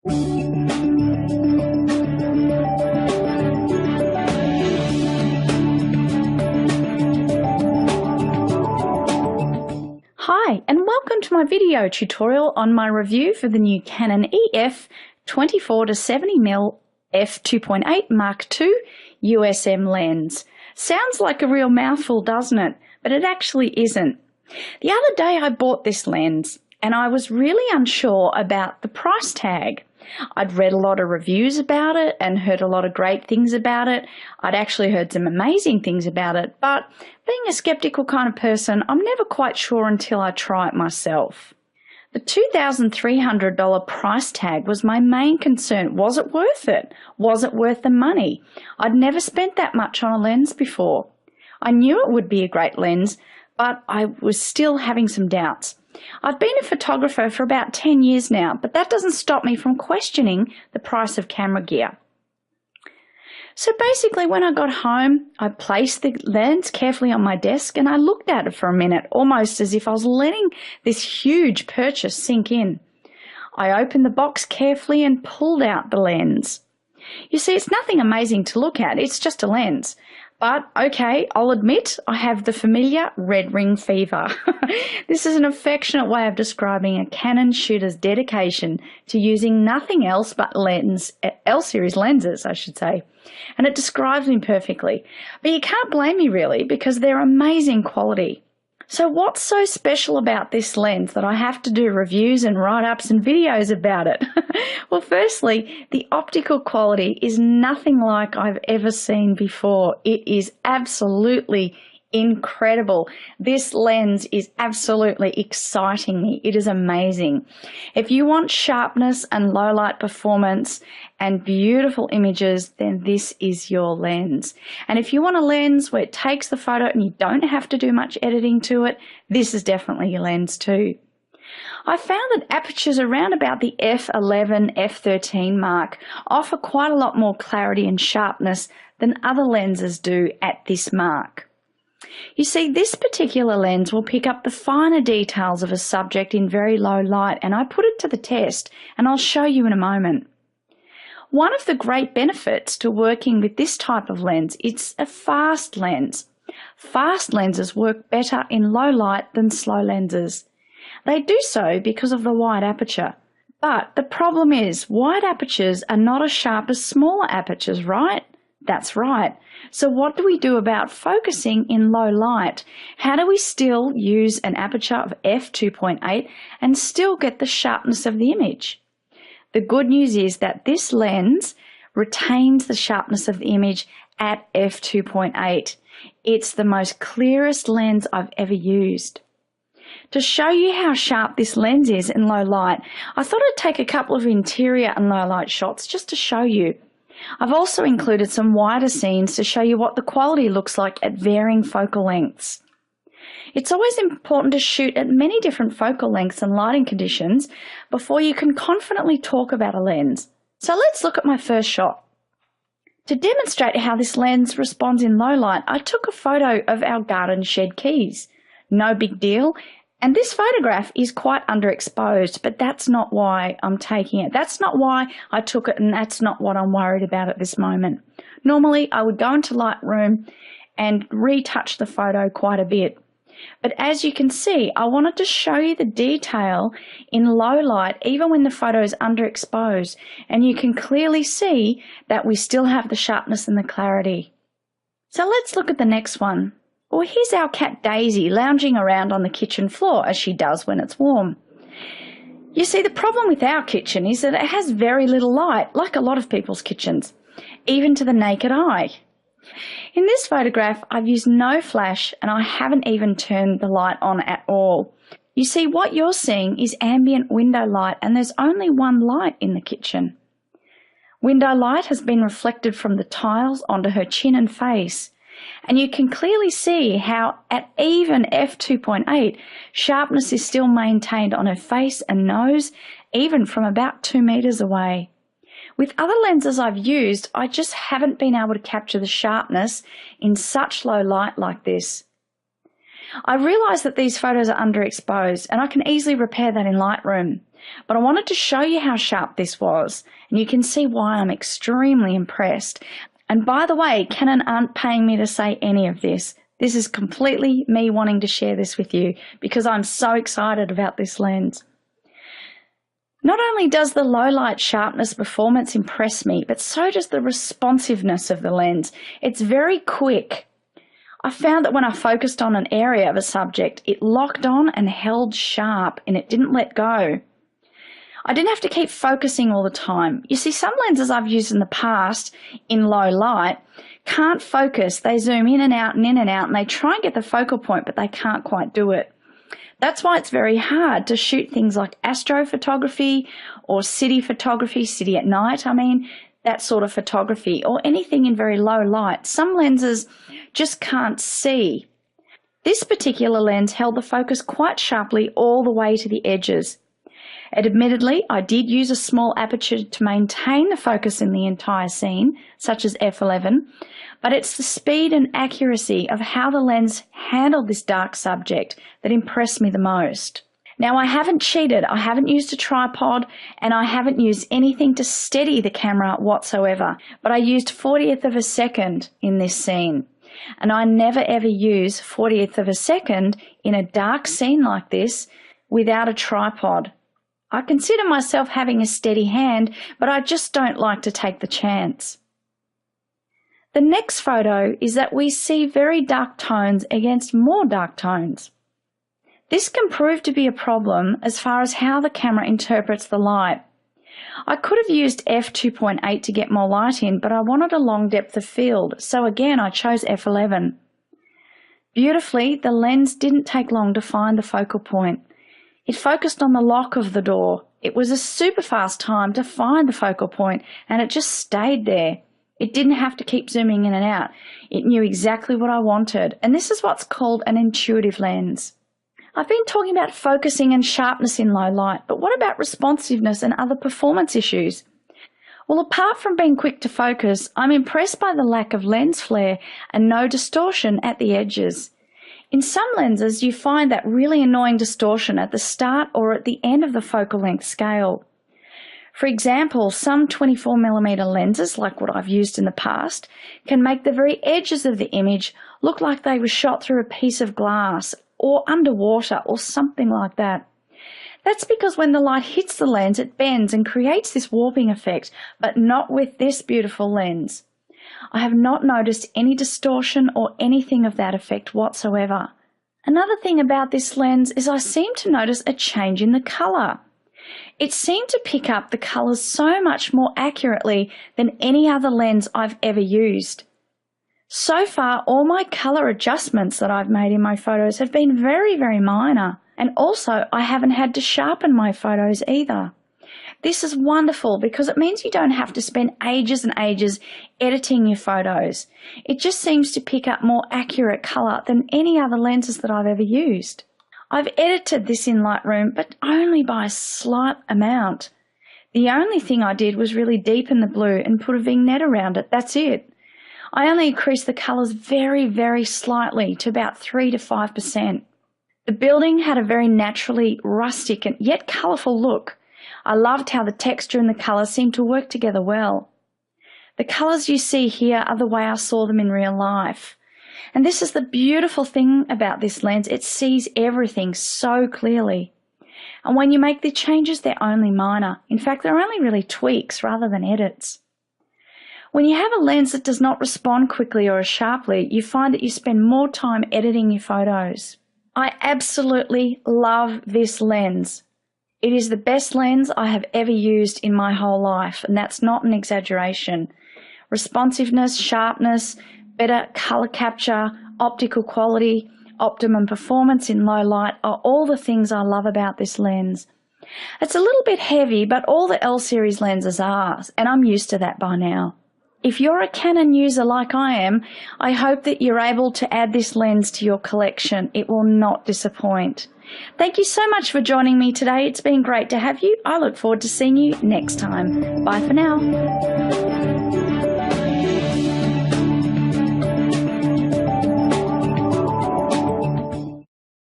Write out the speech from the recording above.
Hi, and welcome to my video tutorial on my review for the new Canon EF 24-70mm f2.8 Mark II USM lens. Sounds like a real mouthful, doesn't it? But it actually isn't. The other day I bought this lens and I was really unsure about the price tag. I'd read a lot of reviews about it and heard a lot of great things about it. I'd actually heard some amazing things about it, but being a skeptical kind of person, I'm never quite sure until I try it myself. The $2,300 price tag was my main concern. Was it worth it? Was it worth the money? I'd never spent that much on a lens before. I knew it would be a great lens, but I was still having some doubts. I've been a photographer for about 10 years now, but that doesn't stop me from questioning the price of camera gear. So basically, when I got home, I placed the lens carefully on my desk and I looked at it for a minute, almost as if I was letting this huge purchase sink in. I opened the box carefully and pulled out the lens. You see, it's nothing amazing to look at, it's just a lens. But, okay, I'll admit I have the familiar red ring fever. This is an affectionate way of describing a Canon shooter's dedication to using nothing else but L-series lenses, I should say. And it describes me perfectly. But you can't blame me really, because they're amazing quality. So what's so special about this lens that I have to do reviews and write-ups and videos about it? Well, firstly, the optical quality is nothing like I've ever seen before. It is absolutely incredible. This lens is absolutely exciting me. It is amazing. If you want sharpness and low light performance and beautiful images, then this is your lens. And if you want a lens where it takes the photo and you don't have to do much editing to it, this is definitely your lens too. I found that apertures around about the f11, f13 mark offer quite a lot more clarity and sharpness than other lenses do at this mark. You see, this particular lens will pick up the finer details of a subject in very low light, and I put it to the test, and I'll show you in a moment. One of the great benefits to working with this type of lens, it's a fast lens. Fast lenses work better in low light than slow lenses. They do so because of the wide aperture. But the problem is, wide apertures are not as sharp as smaller apertures, right? That's right. So what do we do about focusing in low light? How do we still use an aperture of f2.8 and still get the sharpness of the image? The good news is that this lens retains the sharpness of the image at f2.8. It's the most clearest lens I've ever used. To show you how sharp this lens is in low light, I thought I'd take a couple of interior and low light shots just to show you. I've also included some wider scenes to show you what the quality looks like at varying focal lengths. It's always important to shoot at many different focal lengths and lighting conditions before you can confidently talk about a lens. So let's look at my first shot. To demonstrate how this lens responds in low light, I took a photo of our garden shed keys. No big deal. And this photograph is quite underexposed, but that's not why I'm taking it. That's not why I took it, and that's not what I'm worried about at this moment. Normally, I would go into Lightroom and retouch the photo quite a bit. But as you can see, I wanted to show you the detail in low light, even when the photo is underexposed. And you can clearly see that we still have the sharpness and the clarity. So let's look at the next one. Well, here's our cat Daisy lounging around on the kitchen floor, as she does when it's warm. You see, the problem with our kitchen is that it has very little light, like a lot of people's kitchens, even to the naked eye. In this photograph, I've used no flash and I haven't even turned the light on at all. You see, what you're seeing is ambient window light, and there's only one light in the kitchen. Window light has been reflected from the tiles onto her chin and face. And you can clearly see how at even f2.8, sharpness is still maintained on her face and nose, even from about 2 meters away. With other lenses I've used, I just haven't been able to capture the sharpness in such low light like this. I realise that these photos are underexposed, and I can easily repair that in Lightroom. But I wanted to show you how sharp this was, and you can see why I'm extremely impressed. And by the way, Canon aren't paying me to say any of this. This is completely me wanting to share this with you because I'm so excited about this lens. Not only does the low light sharpness performance impress me, but so does the responsiveness of the lens. It's very quick. I found that when I focused on an area of a subject, it locked on and held sharp and it didn't let go. I didn't have to keep focusing all the time. You see, some lenses I've used in the past in low light can't focus. They zoom in and out, and they try and get the focal point, but they can't quite do it. That's why it's very hard to shoot things like astrophotography or city photography, city at night, that sort of photography, or anything in very low light. Some lenses just can't see. This particular lens held the focus quite sharply all the way to the edges. Admittedly, I did use a small aperture to maintain the focus in the entire scene, such as f11, but it's the speed and accuracy of how the lens handled this dark subject that impressed me the most. Now, I haven't cheated, I haven't used a tripod, and I haven't used anything to steady the camera whatsoever, but I used 40th of a second in this scene. And I never ever use 40th of a second in a dark scene like this without a tripod. I consider myself having a steady hand, but I just don't like to take the chance. The next photo is that we see very dark tones against more dark tones. This can prove to be a problem as far as how the camera interprets the light. I could have used f2.8 to get more light in, but I wanted a long depth of field, so again I chose f11. Beautifully, the lens didn't take long to find the focal point. It focused on the lock of the door. It was a super fast time to find the focal point, and it just stayed there. It didn't have to keep zooming in and out. It knew exactly what I wanted, and this is what's called an intuitive lens. I've been talking about focusing and sharpness in low light, but what about responsiveness and other performance issues? Well, apart from being quick to focus, I'm impressed by the lack of lens flare and no distortion at the edges. In some lenses, you find that really annoying distortion at the start or at the end of the focal length scale. For example, some 24mm lenses, like what I've used in the past, can make the very edges of the image look like they were shot through a piece of glass or underwater or something like that. That's because when the light hits the lens, it bends and creates this warping effect, but not with this beautiful lens. I have not noticed any distortion or anything of that effect whatsoever. Another thing about this lens is I seem to notice a change in the colour. It seemed to pick up the colours so much more accurately than any other lens I've ever used. So far, all my colour adjustments that I've made in my photos have been very, very minor, and also I haven't had to sharpen my photos either. This is wonderful because it means you don't have to spend ages and ages editing your photos. It just seems to pick up more accurate colour than any other lenses that I've ever used. I've edited this in Lightroom, but only by a slight amount. The only thing I did was really deepen the blue and put a vignette around it. That's it. I only increased the colours very, very slightly to about 3 to 5%. The building had a very naturally rustic and yet colourful look. I loved how the texture and the colour seemed to work together well. The colours you see here are the way I saw them in real life. And this is the beautiful thing about this lens. It sees everything so clearly. And when you make the changes, they're only minor. In fact, they're only really tweaks rather than edits. When you have a lens that does not respond quickly or as sharply, you find that you spend more time editing your photos. I absolutely love this lens. It is the best lens I have ever used in my whole life, and that's not an exaggeration. Responsiveness, sharpness, better colour capture, optical quality, optimum performance in low light are all the things I love about this lens. It's a little bit heavy, but all the L series lenses are, and I'm used to that by now. If you're a Canon user like I am, I hope that you're able to add this lens to your collection. It will not disappoint. Thank you so much for joining me today. It's been great to have you. I look forward to seeing you next time. Bye for now.